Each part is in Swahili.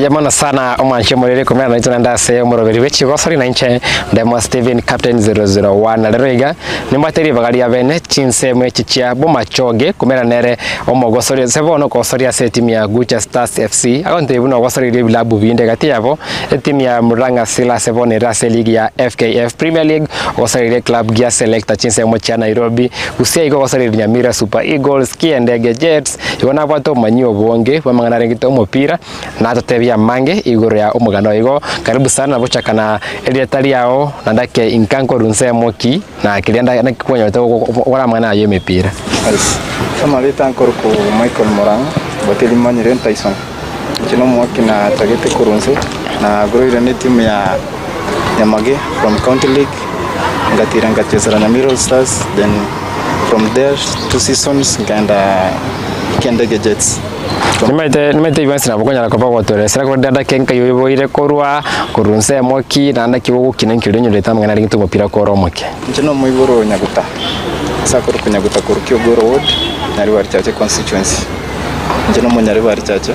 jamana sana omwanche murere kumera na ituna ndase omuroberi wechi gosori na inche ndemo Steven Captain 001 na lerega ni materi bagari ya bene chinse mwechichia bomachoge kumera nere omogosori sebono gosori ase timu ya Gucha Stars FC agonte buno gosori le bilabu binde gati yabo timu ya Muranga Sila sebone rase ligi ya FKF Premier League gosori le club gia selecta chinse mwecha Nairobi usia igo gosori Nyamira Super Eagles Kiendege Jets yona bato manyo bonge bamangana rengito mupira na totebia mange iguru ya omugano igo karibu sana bochakana eliatari yao nandake inkanko runse moki na kilienda na kiponyo to wala mangana ayo mipira kama leta ankor ko Michael Morang bateli manyire Tyson kino moki na tagete kurunse na guru ile timu ya Nyamage from County League ngatira ngachezera na Mirror Stars, then from there 2 seasons nganda Kiendege Jets. Nimete ibansi na bokonya ko bagotore sera ko dada kenka yoboire korwa kurunse moki nanda kibugu kinenkiro nyo leta mangana rinto mupira ko romoke njeno muiboro nyaguta sakoro kunyaguta kurukyo goro ward nari warchache constituency njeno monyari warchache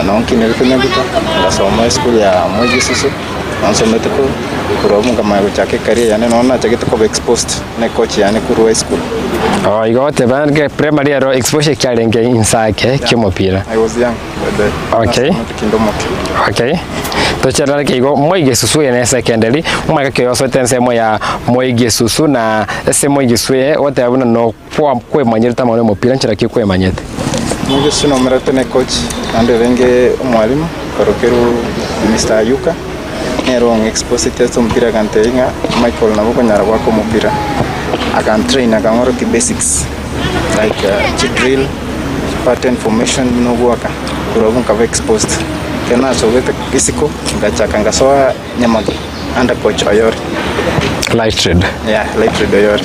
nonki ne kunyaguta ngasoma school ya Moji Susu ansomete ko kuromu kama chake career yani naona chake to exposed ne coach yani kuru high school igo te bange primary ro exposure kyalenge insake kimopira I was young okay okay to chala ke igo Moige Susu ene secondary umaka ke yoso tense mo ya Moige Susu na ese Moige Susu wote abuna no kwa manyeta mo mopira nchira ki kwa manyete Moige Susu no merate ne coach ande venge mwalimu karokero Mr. Ayuka Nerong exposite to mpira kanteinga Michael na boko nyara wako mpira akan train akangoro ki basics like drill pattern formation no waka kurobun ka exposed kana so wete kisiko ngachaka ngasoa Nyamage under coach Oyori light trade Oyori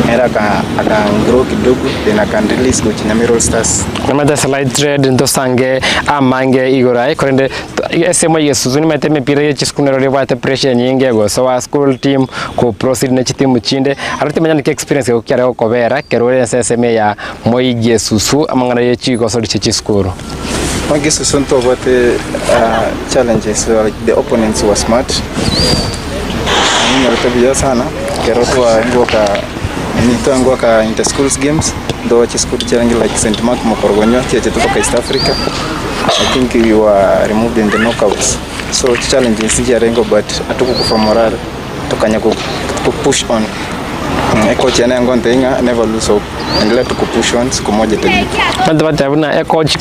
era akan grow kidogo then akan release coach Nyamira Stars namada slide trade ndo sange amange igorai korende esemo Yesusu ni mete mipira ye chiskunero le bate pressure nyinge go so school team ko proceed na chitimu chinde arati manya ke experience ko kyara ko vera kerore SSM ya Moige Yesusu amangana ye chiko so chi school Moige Yesusu to bate challenges like the opponents were smart ni rotobia sana kerotwa ngoka ngoka inter schools games do chi school challenge like St. Mark Mokorgonyo cheche kutoka East Africa. I think we were removed in the knockouts. So challenges nje rengo but atukukufa moral tukanya ku push on. Coach yana ngonte inga never lose hope and let to push on siku moja tena. Ndio abuna coach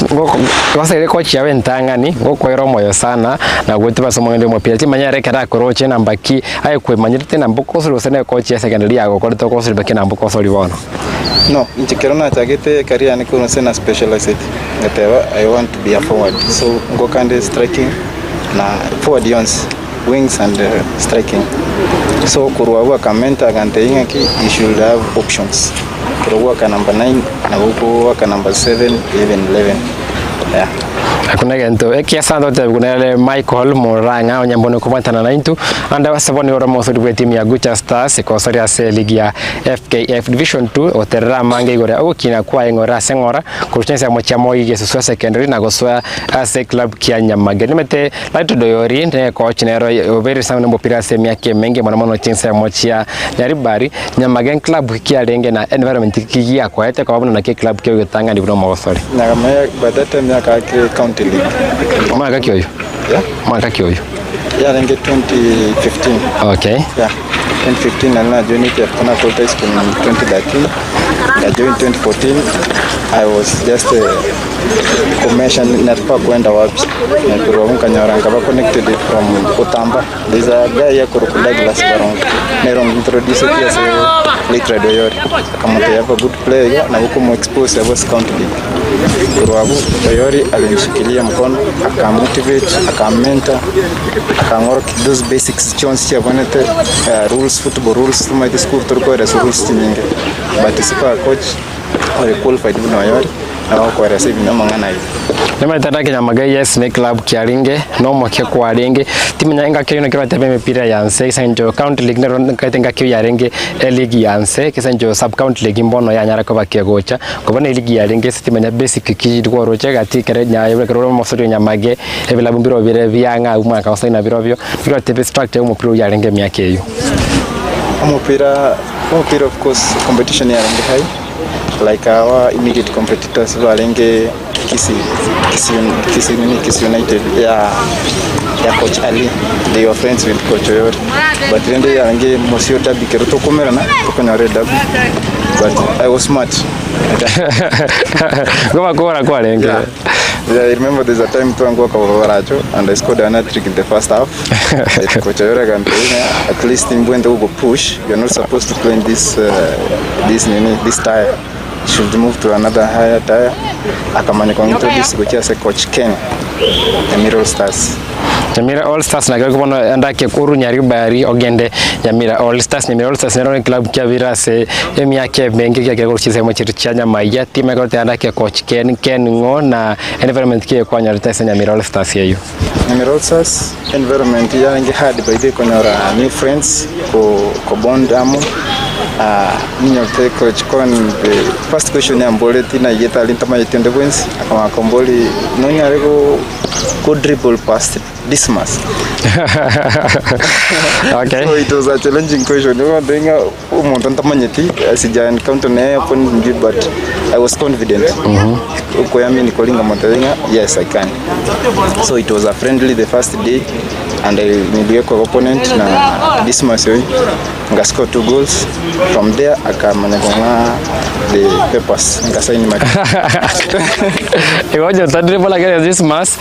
wasa ile coach ya wentanga ni ngoko ero moyo sana na gutiba somo ndio mopira ti manyare kara koroche na mbaki ayo kwe manyirite na mboko so sene coach ya secondary yago ko to ko so baki na mboko so libono. No, inchikerona tagete career ni kuno sena specialized. Ngatewa I want to be a forward. So ngokande striking na forward yons wings and striking. So kuruwa kamenta gante inga ki you should have options. Kuruwa ka number 9 na huko ka number 7 even 11. Yeah. Hakuna gento ekia ndo te kunele Michael Moranga onyambono kumantana na intu anda wasaboni ora mosuri kwa timu ya Gucha Stars ko sori ase ligi ya FKF Division 2 oterra mange igore okina kwa ngora sengora kuruchensa mocha Moige Yesusu secondary na goswa ase club kia Nyamage nimete light doyori ne coach nero very sound mpira semi yake menge mwana chensa mocha Nyaribari Nyamage club kia lenge na environment kia kwa ete kwa na ke club kia yotanga ndi kuno mosori na kama badata miaka ke County League. Mwaka kioyo? Yeah. Mwaka kioyo? Yeah, renge 2015. Okay. Yeah. 2015 na joined after full school in 2013. I joined 2014. I was just commission network kwenda wapi. Na kuronga nyoranga ba connected from Utamba. There's a guy ya Kurukula Glass Barong. Nerong introduce as a late radio Oyori. Kama they have a good player na huko mu expose ya West County League. Kuruabu Oyori alinishikilia mkono, akamotivate, akamenta, akangora those basics chons ya bonete rules football rules my school to require rules nyingi. But sipa coach or qualified na Oyori na wako receive na mangana hivi Nema itada Kenya Magai Snake Club Kiaringe no mwake kwa Aringe timenya inga kiyo nakira tepe mipira yanse kisanjo county league na kaitenga kiyo yaringe league yanse kisanjo sub county league mbono ya nyara kwa kegocha kubona league yaringe sitimenya basic kijidwa roche gati kare nya yebra karo mosori nyamage ebila bumbiro bire byanga umaka wasaina birobyo kira tepe structure umupiro yaringe myake yo umupira of course competition yaringe high like our immediate competitors Valenge Kisi United ya Coach Ali, they were friends with Coach Oyori, but then they are Mosio Tabi Keruto Kumerana tukona Red Derby, but I was smart. Yeah. I remember there's a time Tuango Kavaracho and I scored another trick in the first half. Coach Oyori can at least in when they go push, you're not supposed to play in this tire. Should move to another higher tire. Akamanya kwa introduce kuchia Coach Ken Nyamira All Stars. Nyamira All Stars na kwa andake kuru Nyaribari ogende Nyamira All Stars ni club kia virase emi yake bengi kia kuchisa mchiricha Nyamaya timu yake andake Coach Ken ngo na environment kia kwa Nyarita Nyamira All Stars yeyo. Nyamira All Stars environment ya ngi hard by the konyora new friends ko bond amo. Ninyote Coach Kon the first question ya mbole tina yeta lintama yetende wins akama komboli noni arego good dribble past Dismas. Okay. So it was a challenging question. You know, doing umuntu ntamanyeti sija encounter na upon but I was confident. Uko yami nikolinga montalinga, yes I can. So it was a friendly the first day and niliweka opponent na Dismas yoi ngascore 2 goals. From there akamanya konga the papers ngasaini match. Iwoje tadrible against Dismas.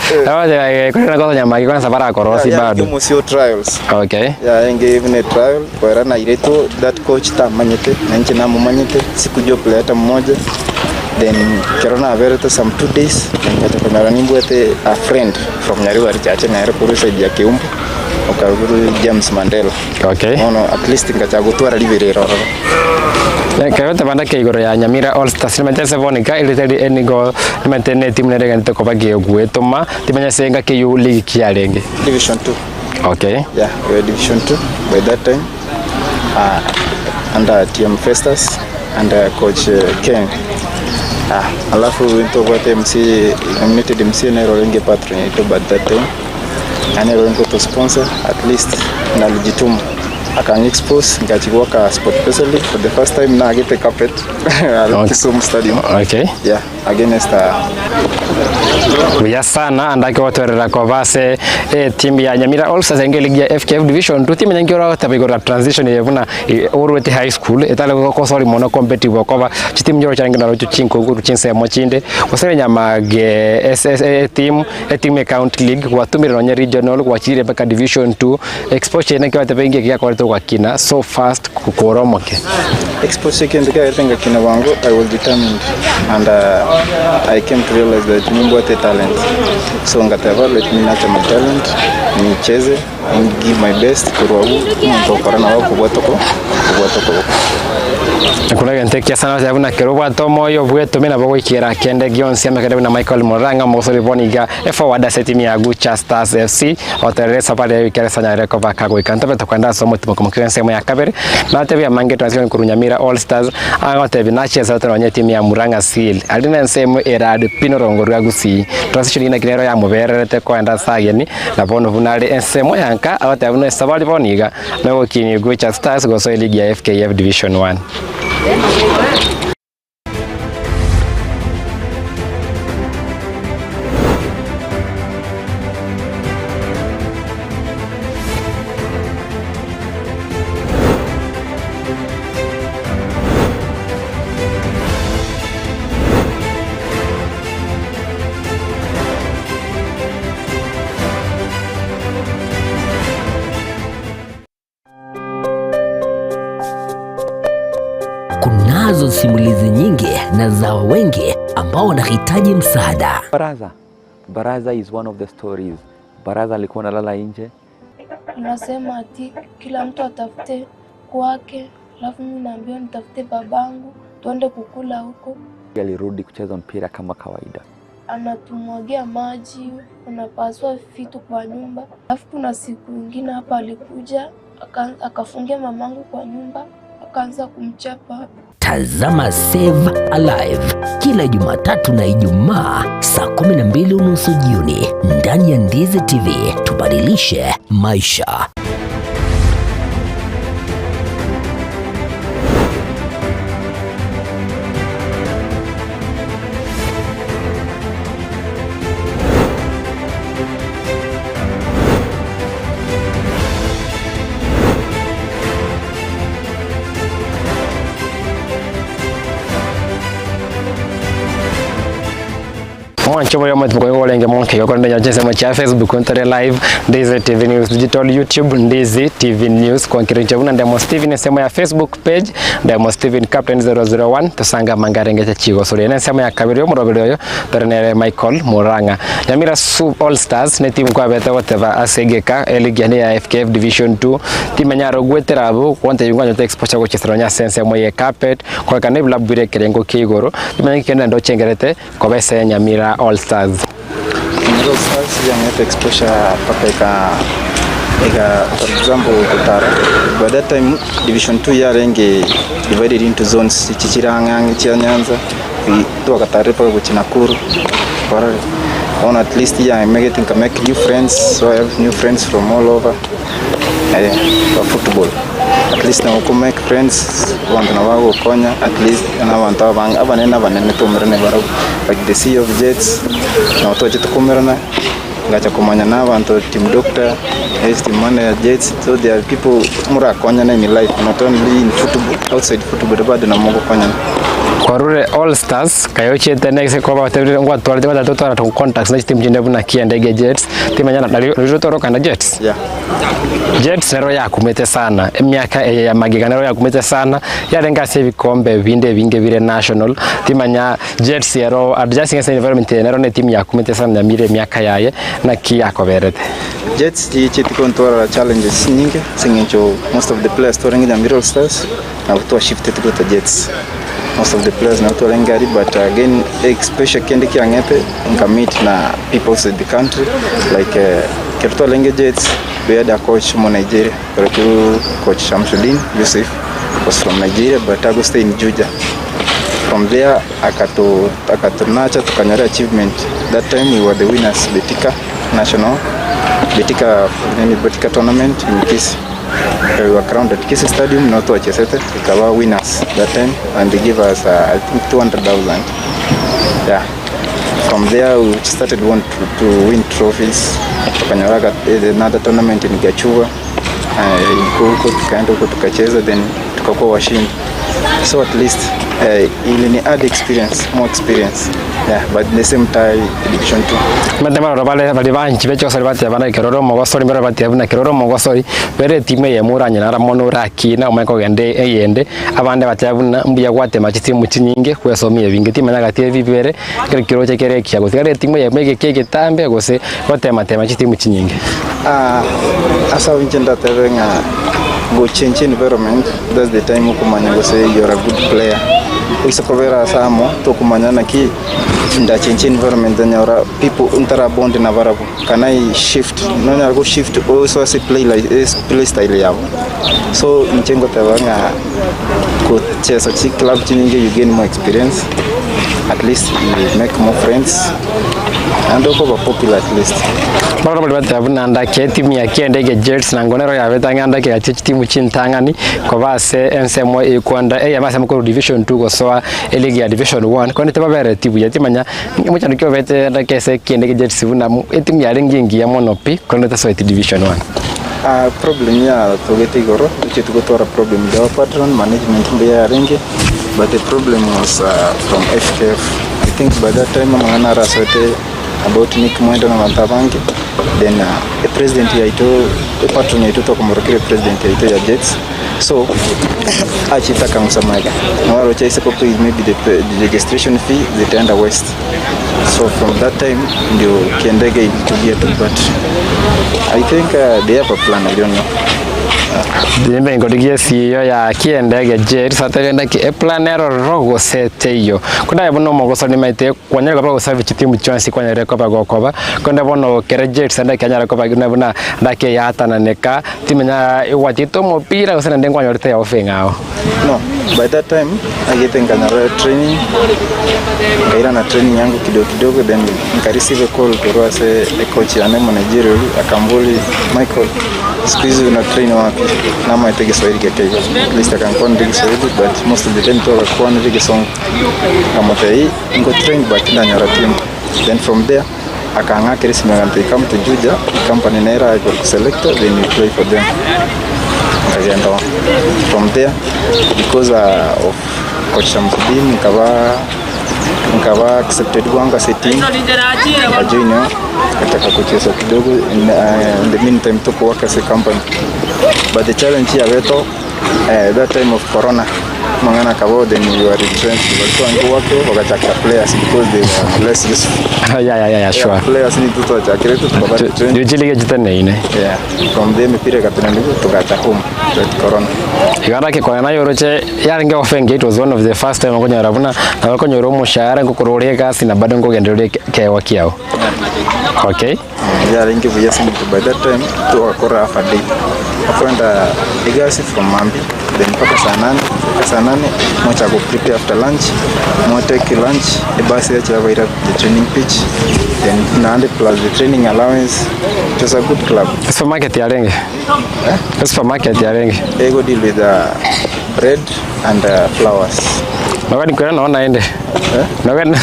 Kuna kosa Nyamagi kuna safara korosi bado. Yeah, Mosio trials. Okay. Yeah, even a trial kwa rana ileto that coach tamanyete na nchi na mumanyete sikujua player hata mmoja. Then Kerona averete some 2 days nikatoka na nimbuete a friend from Nyariwari chache na kurusa ya Kiumbu ukaruguru James Mandela. Okay. No at least ngachagutwara liberero. Kayota banda ke igoro ya Nyamira All Stars nimetese vonika iliteli enigo nimetene timu nerega nitoko bagi ogwetoma timenya senga ke yu league kiarenge Division 2. Okay. Yeah, we were Division 2 by that time. Under TM Festus and Coach Ken. Alafu wento kwa MC nominated MC na Rolenge patron ito by that time. Ane Rolenge to sponsor at least na legitimu. Akan expose ngachukua ka sport specially for the first time na agete carpet at Kisumu Stadium. Okay. Yeah, against Buya sana andake watorera kwa vase timu ya Nyamira All Stars ngeli ya FKF Division 2 timu nyangora tabigora transition yevuna Orwete High School etale ko sori mono competitive kwa timu njoro changi na rocho chinko guru chinse mochinde wasere Nyamage SSA team county league kwa tumira nya regional kwa chire baka Division 2 exposure na kwa tabengi kia kwa kwa kina so fast kukoromoke exposure kende tenga kina wangu I was determined and I came to realize that nimbo ate talent so ngatava let me nurture my talent nicheze and give my best kurwa mtokora na wako botoko kuna gente kia sana sabuna keroba tomo yo bweto mina bogo ikira kende gionsi amekade na Michael Moranga mosori boniga forward setimi ya Gucha Stars FC oteresa pale ikira sanya recover kago ikanta beto kwanda somo timo kama sema ya kabere na tebi ya mange transition ku Nyamira All Stars angote binache za otoronye timu ya Muranga Seal alina nsemo erad pino rongorwa gusi transition ina kinero ya muberete kwanda sageni na bono bunale ensemo yanka awote abuno sabali boniga na wokini Gucha Stars go so league ya FKF Division 1. Kunazo simulizi nyingi na za wengi ambao wanahitaji msaada. Baraza is one of the stories. Baraza alikuwa analala nje. Unasema ati kila mtu atafute kwake, alafu mimi naambia nitafute babangu tuende kukula huko. alirudi kucheza mpira kama kawaida. Anatumwagia maji, anapasua vitu kwa nyumba. Alafu kuna siku nyingine hapa alikuja akafungia mamangu kwa nyumba, akaanza kumchapa. Tazama Save Alive kila Jumatatu na Ijumaa saa 12:30 jioni ndani ya Ndizi TV. Tubadilishe maisha. Mwancho mwe mwe kwa wolenge monke kwa ndanya jese mwa Facebook kontare live Ndizi TV News digital YouTube Ndizi TV News kwa kirenje una ndemo Steven sema ya Facebook page ndemo Steven Captain 001 tusanga mangarenge cha chigo sore ne sema ya kabiri yo murobero yo ternere Michael Muranga Nyamira All Stars ne timu kwa beta whatever asegeka eligane ya FKF Division 2 timanyaro gweterabo kwante yunganya te exposure ko chisronya sense mwe ya carpet kwa kanebla bure kerengo kigoro timanya kenda ndo chengerete kwa besa Nyamira All Stars. All Stars yanget exposure paka for example Kutara. By that time Division 2 yarenge divided into zones Chichiranga, Nyanza, to Katare paka Kuchinakuru. On at least I make new friends, so I have new friends from all over for football. At least na uko make friends want na wago konya at least na wanta bang abanena banene tumrene baro like the Sea of Jets na watu wetu kumerana ngacha kumanya na wanto team doctor is team manager Jets, so there are people mura konya na in life, not only in football, outside football but na mungu konya kwa rure All Stars kayoche tenexe kwa batebire ngwa twalite bata totara to contacts na team jinde buna kiandege Jets timanyana daliro toroka na Jets. Yeah. Jets nero ya kumete sana emyaka ya magiga nero ya kumete sana yarenga se bikombe binde binge bire national timanya Jets yero adjusting as environment nero ne team ya kumete sana mire myaka yaye na kiyako berete Jets chiti kontora challenges nyingi singincho most of the players touring the All Stars na to shifted to the Jets. Most of the players now to Lengari, but again, especially Kendi Kiangete, meet na people outside the country, like Kerto Lenge Jets. We had a coach from Nigeria, Coach Shamsuddin Yusuf was from Nigeria, but I stay in Juja. From there, Akato Nacha to Kanyara achievement. That time we were the winners, Betika National, Betika tournament in Kisi. We were crowned at Kisi Stadium, not to Achesete. We were winners that time, and they gave us, I think, 200,000. Yeah. From there, we started to win trophies. Tukanyaraga another tournament in Gachuva, huko tukaenda huko tukacheza, then tukakuwa washindi. So at least ili add experience, more experience. Yeah, but the same time Division 2. Madema robale bali banchi becho salvati abana kiroro mogosori mbere bati abana kiroro mogosori bere time ye muranye na ramono raki na umeko gende eyende abande bati abuna mbuya gwate machiti muchinyinge kwesomie bingiti manyaga tie bibere kirikiro chekere kya gosigare time ye mege keke tambe gose gotema tema chiti muchinyinge. Asa winchenda tevenga go change environment. That's the time ukumanya go say you're a good player. Usakovera samo to kumanya na ki nda change environment then your people untara bond na varabu. Can I shift? No na go shift also as play like play style yao. So nchengo tevanga go chesa chi club chininge, you gain more experience. At least you make more friends and also popular at least. Bora bali bati abuna anda ke timu ya Kiendege Jets na ngonero ya betanga anda ke ati timu chintangani kwa base ensemo ikwanda ya base mko Division 2 go soa eligi ya Division 1 kwa niteba bere timu ya timanya muchandikyo bete anda ke se Kiendege Jets buna timu ya rengingi ya monopi kwa nita so Division 1. Problem ya togeti goro chitu gotora problem the patron management ya rengi, but the problem was from FKF. I think by that time mangana rasote about Nick Mwendo na Matabangi, then the president ya ito, the patron ya ito to kumurukire president ya ito ya Jets. So achitaka msamaga na waro chaise popo maybe the registration fee zitaenda west. So from that time ndio Kiendege ilitugia tu, but I think they have a plan, I don't know. Dimbe ngodigie siyo ya kiendege jet satenda ki planero rogo seteyo kuda bono mogoso ni maite kwanyara rogo service timu chance kwanyara ko ba gokoba konda bono kere jet sanda kanyara ko ba gina bona ndake ya tana neka timenya iwatito mopira usana ndengwa nyorte ya ofengao. No, by that time I get nganyara training ngaira na training yangu kidogo then nika receive a call kutoka se coach ane Nigeria akambuli Michael squeeze na train wapi na ma itege Swahili keke at least I can control Swahili but most of the time to kwa nige song kama tai ngo train but na nyara team. Then from there akanga kirisi mangante come to Juja company naira I got selected then we play for them again. From there because of coach Shamsuddin nikawa accepted kwanga setting junior kataka kucheza kidogo in the meantime to work as a company but the challenge here weto that time of corona mangana kabo then you are retrenched walikuwa ngo wako wakataka players because they were less useful. Yeah, sure. Players ni tuto cha kiretu tukaba train Ujilige jitane ine. Yeah, from them mipira kapena ndipo tukacha home with corona. Igara ke kwa nayo roche yaringe ofenge it was one of the first time ngonya rabuna na wako nyoro mushahara ngukurorie kasi na bado ngogendelee kewa kiao. Okay. Yaringe viyasi by that time to akora half a day. Akwenda igasi from Mambi then mpaka saa 8 mocha go prepare after lunch mo take lunch basi ya chava ira the training pitch then naande plus the training allowance. It was a good club. Supermarket ya Renge. Supermarket ya Renge. They go deal with bread and flowers. Nagani kwa naona ende. Nagani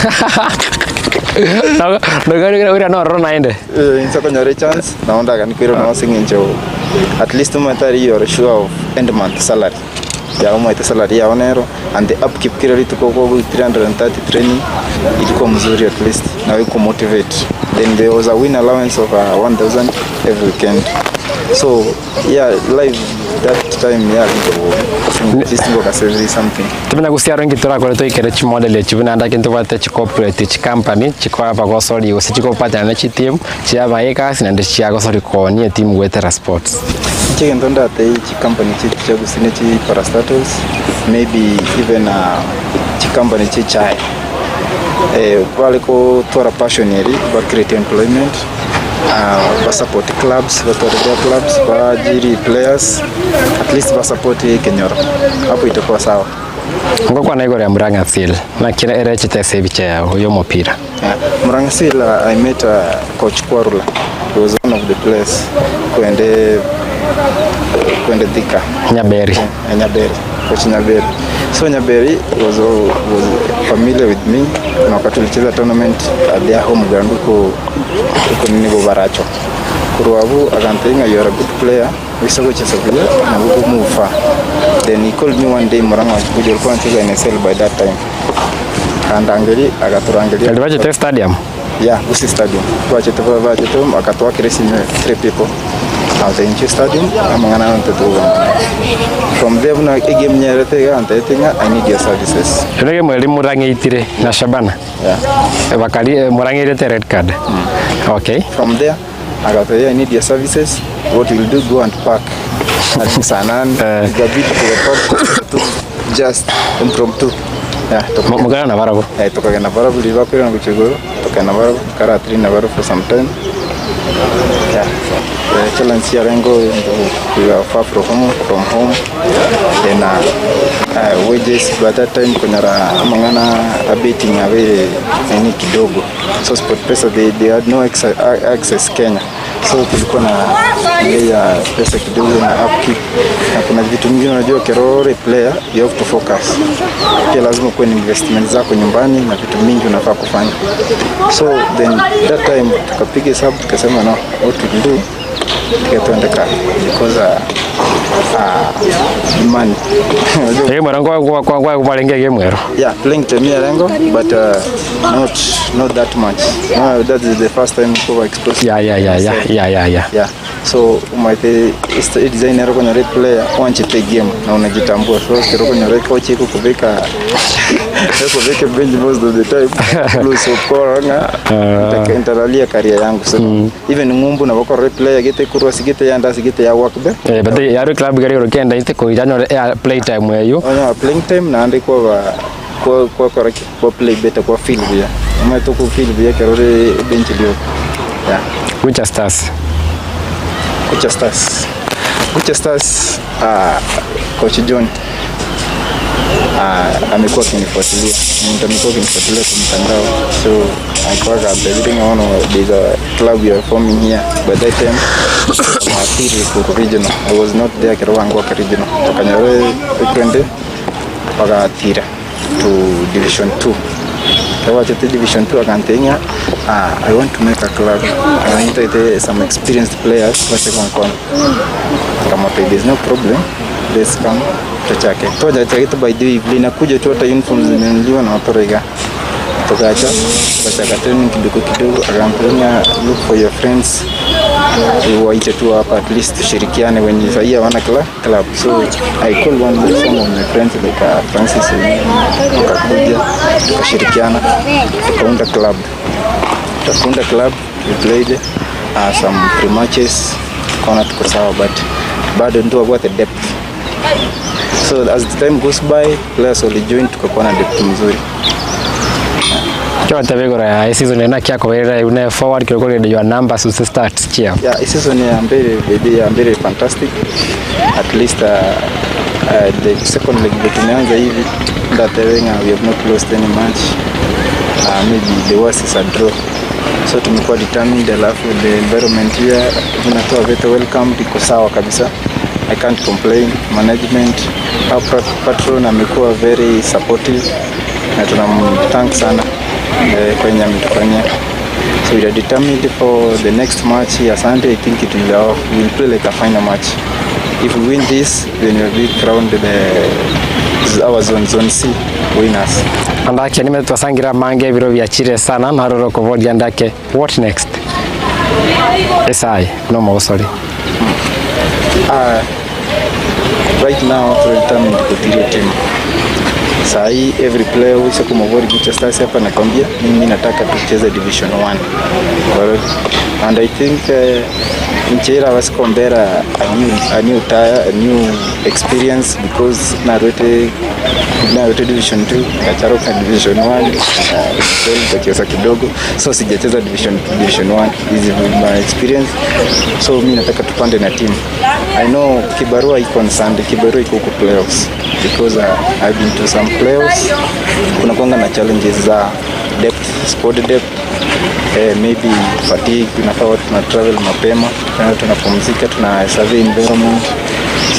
ura no rona ende. Insa kanyore chance naonda kanikwira no singinjo at least umatari you are sure of end month salary. Ya umaita salary ya onero and the upkeep kile tuko kwa 330 training ilikuwa mzuri at least na wiko motivate. Then there was a win allowance of 1000 every weekend. So yeah, live that time yeah just go kasevri something. Tumena kusia rangi tora kwa to ikere chi model ya chibuna ndake ntubate chi corporate chi company chi kwa pa gosori usichi ko pata na chi team chi aba eka sina ndi chi agosori ko ni team Wetera Sports. Chi ndonda te chi company chi chagu sine chi parastatals maybe even chi company chi chai wale ko tora passionary ba create employment ba support clubs ba tora clubs ba jiri players at least ba support Kenyoro hapo itakuwa sawa. Ngokwa na igore Murang'a Seal na kila ereche tese bicha ya huyo mpira. Murang'a Seal I met coach Kwarula. He was one of the players kwende Thika Nyaberi. Coach Nyaberi. So Nyaberi was familiar with me na wakati tulicheza tournament at their home ground huko Nibo Baracho. Kuruabu akantenga you are a good player. Wisago cheza vile na huko mufa. Then he called me one day Murang'a kuja alikuwa anacheza NSL by that time. Kandangeli akaturangelia. Aliwaje test stadium? Yeah, Busi Stadium. Wache tu akatoa kiresi 3 people. Out in stadium amangana ntetu. From there na game nyerete ya antetinga I need your services. Rege mweli Murang'a itire na Shabana. Yeah. Bakali Murang'a irete red card. Okay. From there I got I need your services. What you will do, go and park at Sanan Gabit to just impromptu. Yeah, Mugana na Barabu. Toka na Barabu livakwira na kuchegoro. Toka na Barabu kara 3 na Barabu for some time. Yeah. Challenge here Rengo we are far from home. Then wages by that time kunyara mangana abating away any kidogo. So SportPesa they had no access Kenya. So tulikuwa na ya pesa kidogo na upkeep na kuna vitu mingi unajua kerore player you have to focus. Pia lazima kuwe ni investment zako nyumbani na vitu mingi unafaa kufanya. So then that time tukapiga hesabu tukasema no, what we do tukatendeka because money. Marango kwa kubalenge game ero. Yeah, playing Temia Rengo but not that much. No, that is the first time we exposed. Yeah. Yeah. So umaite designer kwa nyore player wanchite game na unajitambua. So kero kwa nyore coach iko kubeka bench most of the time plus okora interalia career yangu. So even ngumbu na bako player gete kurwa sigete yanda sigete ya work be but yaro club gari rokenda ite ko janyo play time weyo playing time na ande kwa play better kwa field ya umaito ku field ya kero bench dio. Yeah. Which Stars? Coach John amekuwa akinifuatilia kwa mtandao. So I got everything on the club you are forming here. By that time I regional. I was not there Kiruangwa regional. Tukanyore kwende paka tira to division 2. Kwa division 2 akantenya I want to make a club. I need some experienced players kwa second. Kama there's no problem, let's come tuchake. Toja chake by the way linakuja tu hata uniforms zimenunuliwa na Otorega. Tukacha kwa training kidogo akampenya look for your friends. Waite tu hapa at least tushirikiane when you say wana club. So I called some of my friends like Francis akakuja tukashirikiana tukaunda club. We played some pre-matches kona tuko sawa but bado ndio about the depth. So as the time goes by players will join tukakuwa na depth mzuri. Kwa tabegora ya season ina kia kwa una forward kile kule your numbers to start chia. Yeah, season ya mbele fantastic. At least the second leg tumeanza hivi that we have not lost any match. Maybe the worst is a draw. So tumekuwa determined the environment here tunatoa very welcome iko sawa kabisa. I can't complain. Management our patron amekuwa very supportive na tunamthank sana kwenye ametufanyia. So we are determined for the next match ya Sunday. I think we'll play like a final match. If we win this then we'll be crowned our zone C winners. Andake nimetwasangira mange biro vya chire sana na roro kovodi andake. What next? SI no more sorry. Right now we're determined to continue team. Sai every player wisha kumwori Gucha Stars hapa nakwambia mimi nataka tucheze division 1. And I think Nchera was compare a new experience because narete division 2 kacharoka division 1 tukiweza kidogo, so sijacheza division 1 is my experience. So mimi nataka tupande na team. I know kibarua iko on Sunday, kibarua iko huko playoffs because I've been to some playoffs. Kuna kuanga na challenges za depth, squad depth, maybe fatigue, tunafaa watu tuna travel mapema, tunapumzika, tuna survey environment.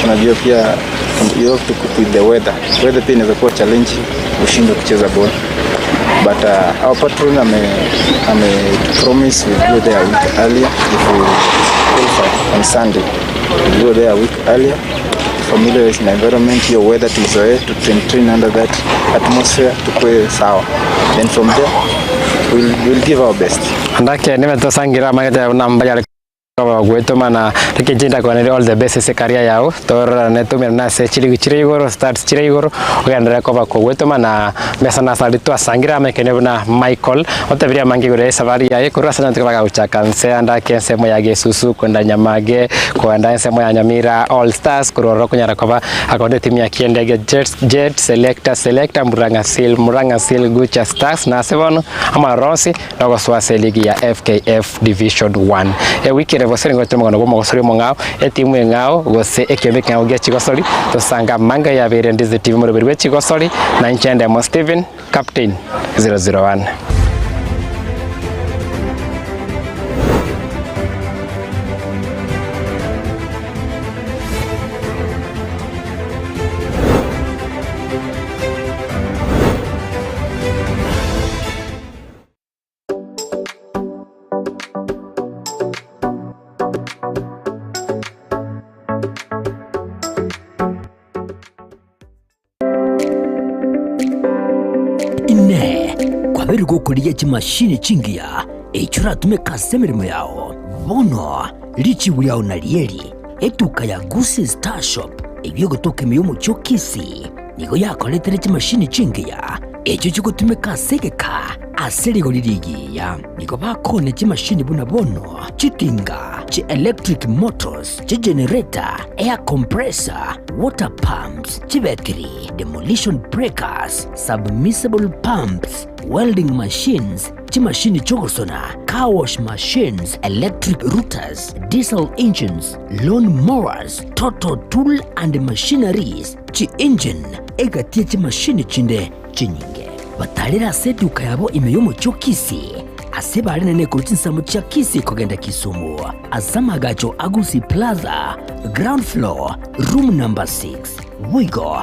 So najua pia you have to cope with the weather pia inaweza kuwa challenge ushindwe kucheza ball, but our patron ame promise we'll go there a week earlier if we qualify on Sunday. We'll go there a week earlier, familiar with the environment, your weather tuzoe to train under that atmosphere tukue sawa, then from there we'll give our best. Andake nimetosangira mageta unambaya kwa gweto mana tukijinda kwa all the best se career yao tora netumira na se chiri igoro start chiri igoro ogandira kwa gweto mana mesana salitu asangira mekene na Michael otabiria mangi gore safari yae kurasa na tukaga uchaka nse andake semo ya Gesusu kwenda Nyamage kwenda semo ya Nyamira All Stars kuroro kunyara kwa akonde timu ya Kiendege Jet selector Murang'a Seal Gucha Stars na Seven ama Ronsi na goswa ligi ya FKF Division 1 wiki voseri ngoto mwana kwa mosori mongao timu ngao gose ekebeka ngao gechi gosori to sanga manga ya bere ndize timu mo bere wechi gosori na nchende mo Steven captain 001. ine kwa beri gukuria chimashini chingia echura tumeka semirimo yao bono lichi wya onalieri etuka ya Gusii Star Shop ebyo gotoka miyomo chokisi nigo yakoletere chimashini chingiya echo chikutumika asegeka aseligo liligiya nigo bakone chimashini buna bono chitinga chi electric motors chi generator air compressor water pumps chibetri demolition breakers submersible pumps welding machines chimashini chogosona car wash machines electric routers diesel engines lawn mowers total tool and machineries chi engine egatie chimashini chinde chinyinge batalira seduka yabo imeyomo chokisi asebali nene kuruchinsamo cha kisi kogenda Kisumu azamagacho Agusii Plaza ground floor room number 6 Wigo